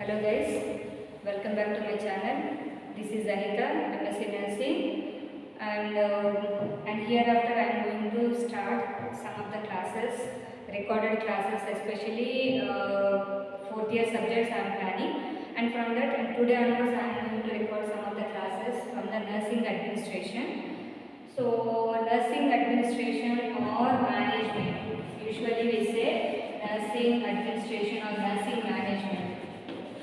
Hello guys, welcome back to my channel. This is Anita, MSc Nursing, and hereafter I am going to start some of the classes, recorded classes, especially fourth year subjects I am planning. And from that, and today onwards I am going to record some of the classes from the nursing administration. So nursing administration or management. Usually we say nursing administration or nursing management.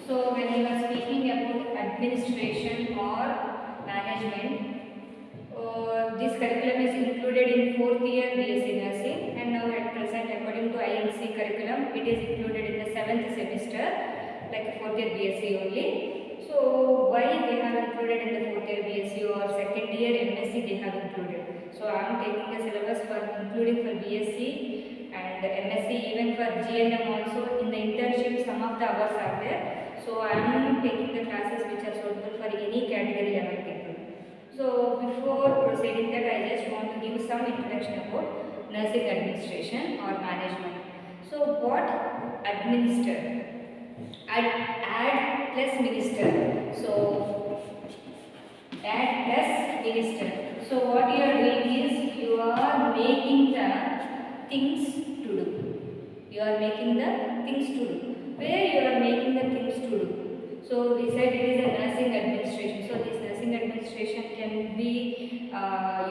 So when you are speaking about administration or management, this curriculum is included in fourth year BSc Nursing, and now at present according to IMC curriculum it is included in the 7th semester like fourth year BSc only. So why they have included in the fourth year BSc or second year MSc they have included. So I am taking the syllabus for including for BSc and MSc, even for GNM also. In the internship some of the hours are there. So I am taking the classes which are suitable for any category level people. So before proceeding that, I just want to give some introduction about nursing administration or management. So what administer? Add plus minister. So add plus minister. So what you are doing is you are making the things to do. You are making the things to do. Where you are making the things to do. So we said it is a nursing administration. So this nursing administration can be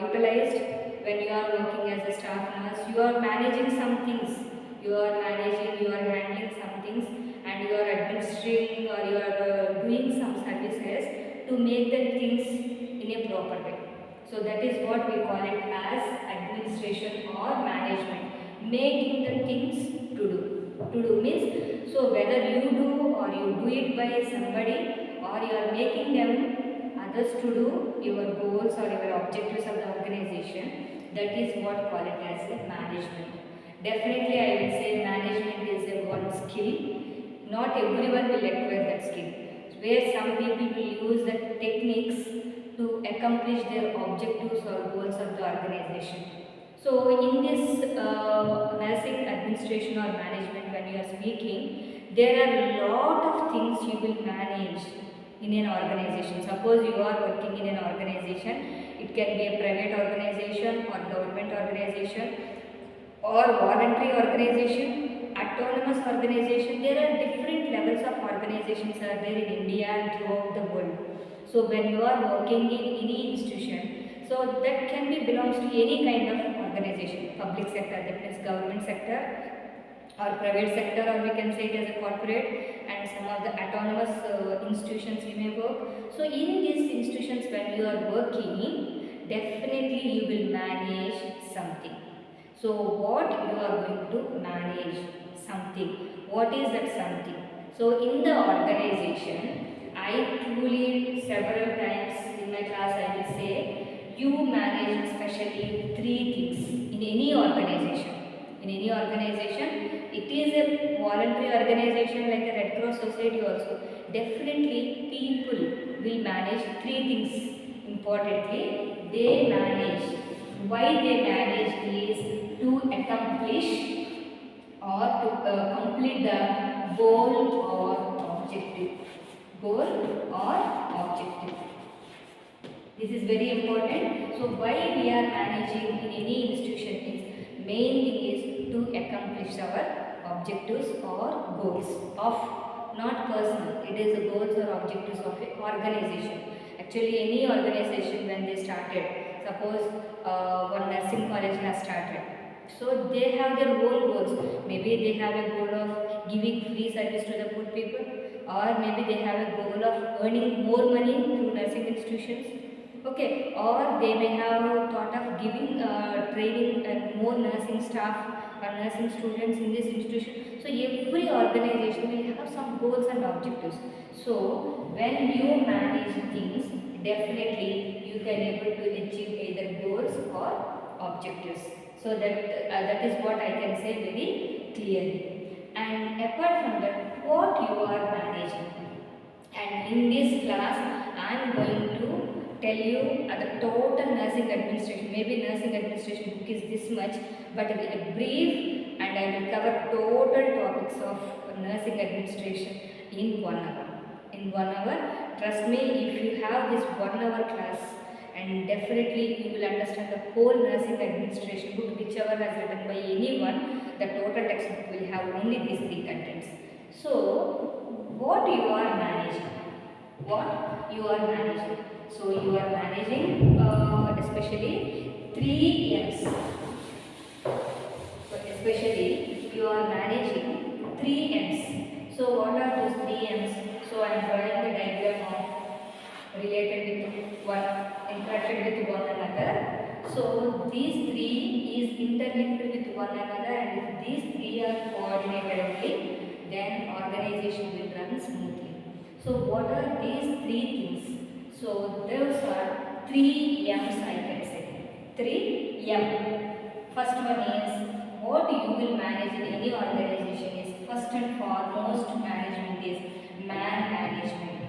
utilized when you are working as a staff nurse. You are managing some things. You are handling some things, and you are administering or you are doing some services to make the things in a proper way. So that is what we call it as administration or management. Making the things to do. To do means, so whether you do or you do it by somebody, or you are making them others to do your goals or your objectives of the organization, that is what call it as a management. Definitely I will say management is a one skill. Not everyone will acquire that skill. Where some people will use the techniques to accomplish their objectives or goals of the organization. So in this nursing administration or management, when you are speaking, there are a lot of things you will manage in an organization. Suppose you are working in an organization, it can be a private organization or government organization or voluntary organization, autonomous organization. There are different levels of organizations are there in India and throughout the world. So when you are working in any institution, so that can be belongs to any kind of organization, public sector, that means government sector or private sector, or we can say it as a corporate, and some of the autonomous institutions you may work. So in these institutions when you are working, definitely you will manage something. So what you are going to manage something. What is that something? So in the organization, I truly several times in my class I will say, you manage especially three things in any organization. In any organization, it is a voluntary organization like a Red Cross Society also. Definitely people will manage three things importantly. They manage. Why they manage is to accomplish or to complete the goal or objective. Goal or objective. This is very important. So why we are managing in any institution is, main thing is to accomplish our objectives or goals of not personal. It is the goals or objectives of an organization. Actually any organization when they started, suppose one nursing college has started. So they have their own goals. Maybe they have a goal of giving free service to the poor people, or maybe they have a goal of earning more money through nursing institutions. Okay, or they may have thought of giving training and more nursing staff or nursing students in this institution. So every organization will have some goals and objectives. So when you manage things, definitely you can able to achieve either goals or objectives. So that is what I can say very clearly. And apart from that, what you are managing. And in this class, I am going to tell you the total nursing administration. Maybe nursing administration book is this much, but a brief, and I will cover total topics of nursing administration in 1 hour. In 1 hour, trust me, if you have this 1 hour class, and definitely you will understand the whole nursing administration book, whichever has written by anyone. The total textbook will have only these three contents. So, what you are managing? What you are managing? So, you are managing especially 3 M's. So, especially you are managing 3 M's. So, what are those 3 M's? So, I am drawing the diagram of related with one, interacted with one another. So, these 3 is interlinked with one another, and if these 3 are coordinated only, then organization will run smoothly. So, what are these 3 things? So, those are 3 M's, I can say. 3 M. First one is, what you will manage in any organization is, first and foremost management is man management.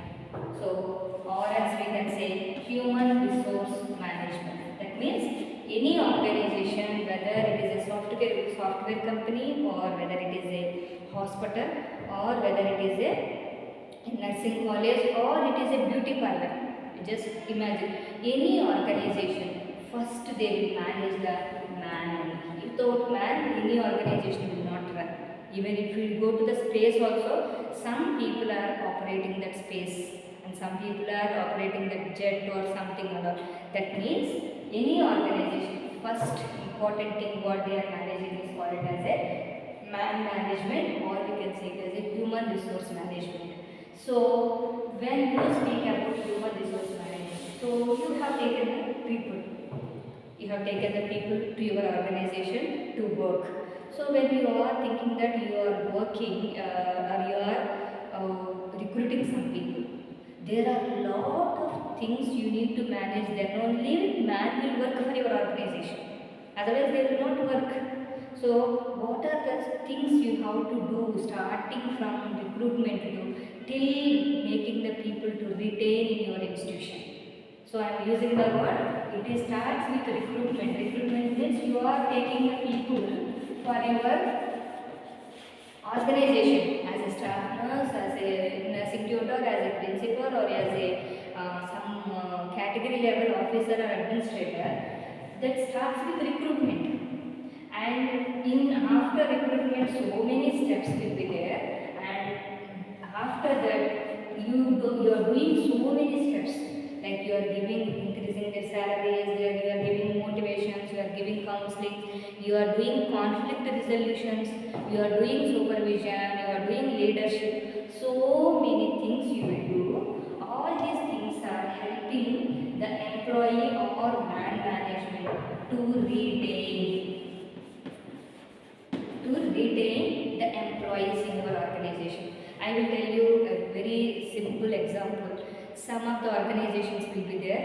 So, or as we can say, human resource management. That means any organization, whether it is a software company, or whether it is a hospital, or whether it is a nursing college, or it is a beauty parlor. Just imagine any organization. First, they will manage the man only. Without man, any organization will not run. Even if you go to the space also, some people are operating that space, and some people are operating that jet or something other. That means any organization, first important thing what they are managing is called as a man management, or we can say it as a human resource management. So, when you speak about human resource management, so you have taken the people. You have taken the people to your organization to work. So, when you are thinking that you are working or you are recruiting some people, there are a lot of things you need to manage. Then only man will work for your organization. Otherwise, they will not work. So, what are the things you have to do starting from recruitment till making the people to retain in your institution? So, I am using the word, it starts with recruitment. Recruitment means you are taking the people for your organization as a staff nurse, as a nursing tutor, as a principal, or as a some category level officer or administrator. That starts with recruitment. And in after recruitment, so many steps will be there, and after that you are doing so many steps, like you are increasing their salaries, you are giving motivations, you are giving counseling, you are doing conflict resolutions, you are doing supervision, you are doing leadership. So many things you will do. All these things are helping the employee or man management to retain the employees in your organization. I will tell you a very simple example. Some of the organizations will be there.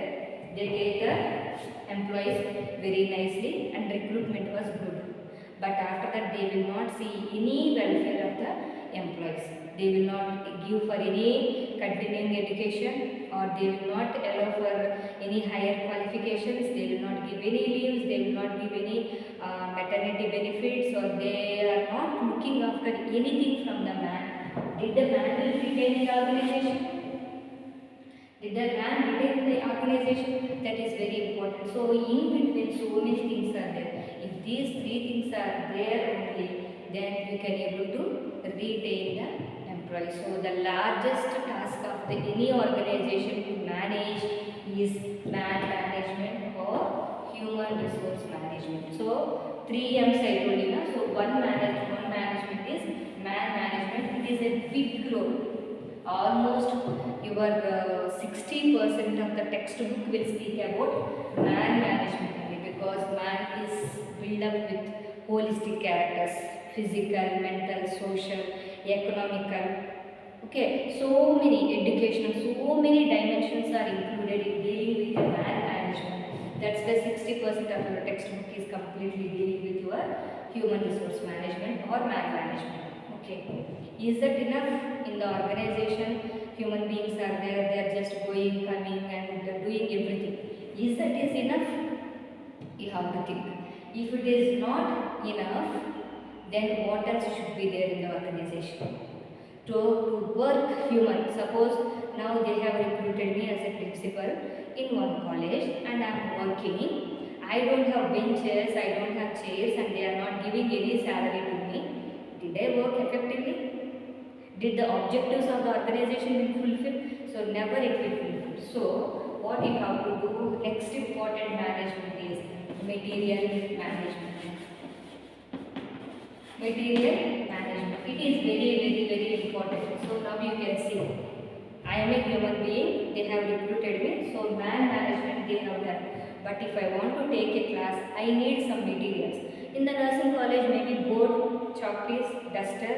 They take the employees very nicely, and recruitment was good. But after that, they will not see any welfare of the employees. They will not give for any continuing education, or they will not allow for any higher qualifications. They will not give any leaves. They will not give any maternity benefits, or they are not looking after anything from the man. Did the man will retain the organization? Did the man retain the organization? That is very important. So, in between, so many things are there. If these 3 things are there only, then you can able to retain the employee. So, the largest task of any organization to manage is man management or human resource management. So, 3 M's I told you. So, one management is man management. It is a big role. Almost your 60% of the textbook will speak about man management only, because man is built up with holistic characters, physical, mental, social, economical. Okay, so many educational, so many dimensions are included in dealing with the man management. That's why 60% of your textbook is completely dealing with your human resource management or man management. Okay, is that enough? In the organization, human beings are there, they are just going, coming, and doing everything. Is that enough? You have to think. If it is not enough, then what else should be there in the organization? to work human. Suppose now they have recruited me as a principal in one college and I am working. I don't have benches, I don't have chairs, and they are not giving any salary to me. Did I work effectively? Did the objectives of the organization will fulfill? So never it will fulfill. So what you have to do, next important management is material management. Material management. It is very important. So now you can see, I am a human being, they have recruited me, so man management they have done. But if I want to take a class, I need some materials. In the nursing college, maybe board, chalk piece, duster,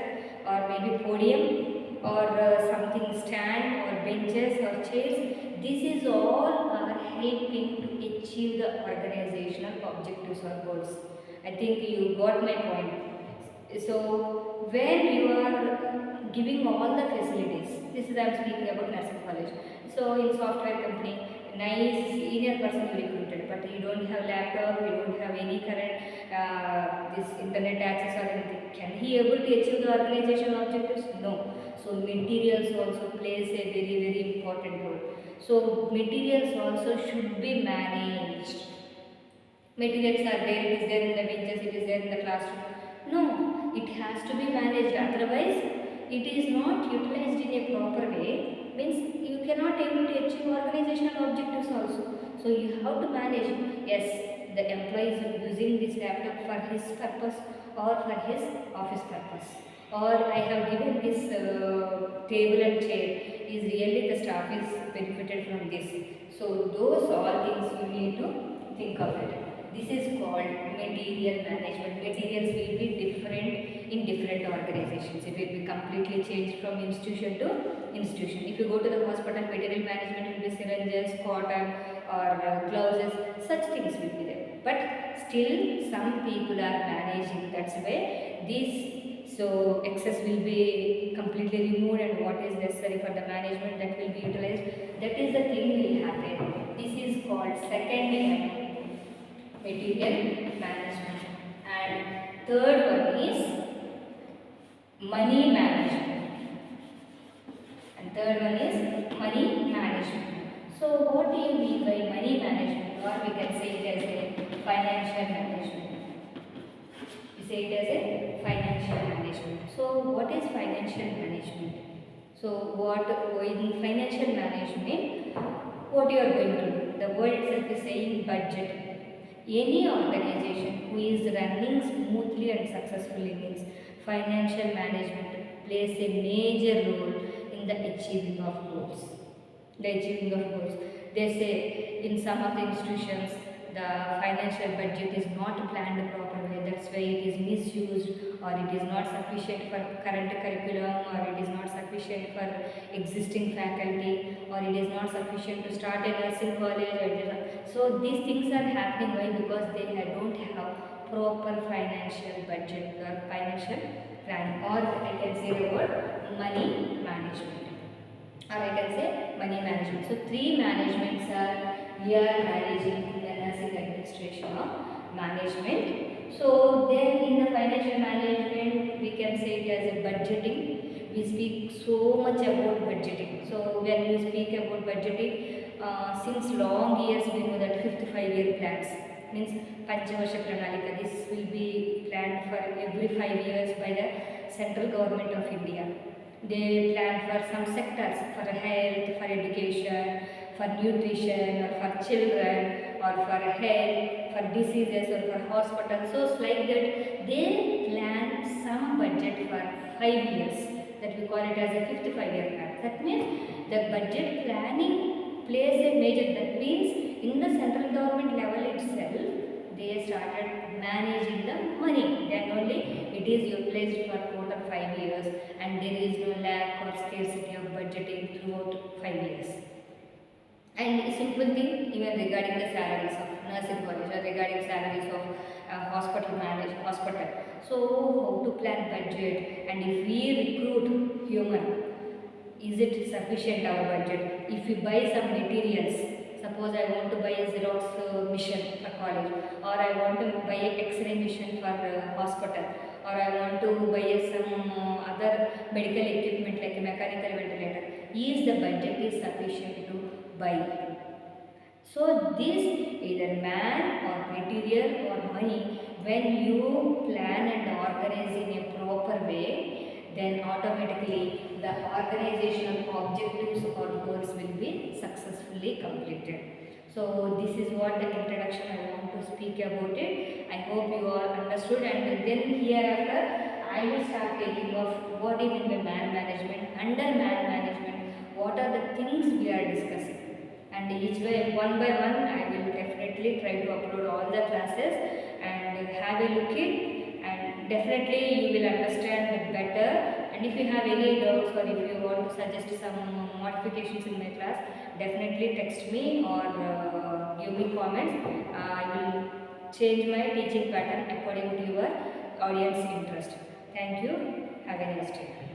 or maybe podium, or something stand, or benches, or chairs. This is all are helping to achieve the organizational objectives or goals. I think you got my point. So when you are giving all the facilities, this is I am speaking about nursing college. So in software company, nice senior person you recruited, but you don't have laptop, you don't have any current this internet access or anything. Can he able to achieve the organization objectives? No. So materials also plays a very important role. So materials also should be managed. Materials are there, it is there in the benches, it is there in the classroom. No, it has to be managed, otherwise it is not utilized in a proper way, means you cannot able to achieve organizational objectives also. So you have to manage. Yes, the employee is using this laptop for his purpose or for his office purpose, or I have given this table and chair, is really the staff is benefited from this. So those all things you need to think of it. This is called material management. Materials will be different in different organizations. It will be completely changed from institution to institution. If you go to the hospital, material management will be syringes, cotton, or gloves, such things will be there. But still some people are managing. That's why this, so excess will be completely removed and what is necessary for the management that will be utilized. That is the thing will happen. This is called second M, material management. And third one is money management. And third one is money management. So what do you mean by money management, or we can say it as a financial management? We say it as a financial management. So what is financial management? So what in financial management, what you are going to do? The word itself is saying budget. Any organization who is running smoothly and successfully means financial management plays a major role in the achieving of goals. The achieving of goals. They say in some of the institutions the financial budget is not planned properly. That's why it is misused, or it is not sufficient for current curriculum, or it is not sufficient for existing faculty, or it is not sufficient to start a nursing college. So these things are happening. Why? Because they don't have proper financial budget or financial planning, or I can say the word money management, or I can say money management. So three managements are we are managing the nursing administration of management. So then in the financial management we can say it as a budgeting. We speak so much about budgeting. So when you speak about budgeting, since long years we know that 55-year plans means Panchavarsha Pranalika. This will be planned for every 5 years by the central government of India. They plan for some sectors, for health, for education, for nutrition, or for children, or for health, for diseases, or for hospitals. So it's like that they plan some budget for 5 years, that we call it as a 55-year plan. That means the budget planning plays a major, that means in the central government level itself, they started managing the money. Then only it is utilized for total 5 years, and there is no lack or scarcity of budgeting throughout 5 years. And a simple thing, even regarding the salaries of nursing college, or regarding salaries of hospital. So how to plan budget, and if we recruit human, is it sufficient our budget? If we buy some materials, suppose I want to buy a Xerox machine for college, or I want to buy a X-ray machine for hospital, or I want to buy some other medical equipment like a mechanical ventilator. Is the budget is sufficient to buy? So this either man or material or money, when you plan and organize in a proper way, then automatically the organizational objectives or goals will be successfully completed. So this is what the introduction I want to speak about it. I hope you all understood, and then hereafter I will start taking off what is in the man management. Under man management, what are the things we are discussing, and each way one by one I will definitely try to upload all the classes and have a look at, and definitely you will understand better. And if you have any doubts or if you want to suggest some modifications in my class, definitely text me or give me comments. I will change my teaching pattern according to your audience interest. Thank you. Have a nice day.